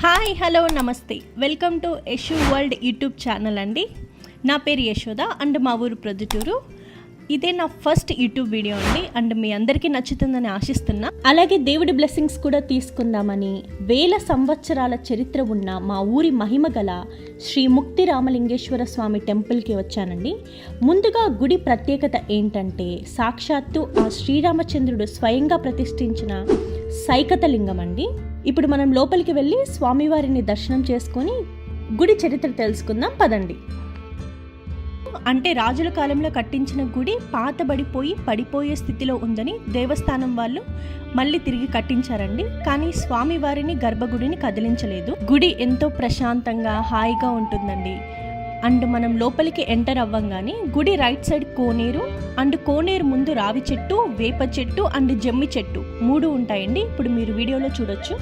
Hi hello నమస్తే welcome to Yashu world YouTube channel అండి. నా పేరు యశోద అండ్ మా ఊరు ప్రొద్దుటూరు. ఇదే నా ఫస్ట్ యూట్యూబ్ వీడియో అండి అండ్ మీ అందరికీ నచ్చుతుందని ఆశిస్తున్నా. అలాగే దేవుడి బ్లెస్సింగ్స్ కూడా తీసుకుందామని వేల సంవత్సరాల చరిత్ర ఉన్న మా ఊరి మహిమ గల శ్రీ ముక్తి రామలింగేశ్వర స్వామి టెంపుల్కి వచ్చానండి. ముందుగా గుడి ప్రత్యేకత ఏంటంటే సాక్షాత్తు ఆ శ్రీరామచంద్రుడు స్వయంగా ప్రతిష్ఠించిన సైకత లింగం అండి. ఇప్పుడు మనం లోపలికి వెళ్ళి స్వామివారిని దర్శనం చేసుకొని గుడి చరిత్ర తెలుసుకుందాం పదండి. అంటే రాజుల కాలంలో కట్టించిన గుడి పాతబడిపోయి పడిపోయే స్థితిలో ఉందని దేవస్థానం వాళ్ళు మళ్ళీ తిరిగి కట్టించారండి. కానీ స్వామివారిని గర్భగుడిని కదిలించలేదు. గుడి ఎంతో ప్రశాంతంగా హాయిగా ఉంటుందండి. అండ్ మనం లోపలికి ఎంటర్ అవ్వంగానే గుడి రైట్ సైడ్ కోనేరు అండ్ కోనేరు ముందు రావి చెట్టు, వేప చెట్టు అండ్ జమ్మి చెట్టు 3 ఉంటాయండి. ఇప్పుడు మీరు వీడియోలో చూడొచ్చు.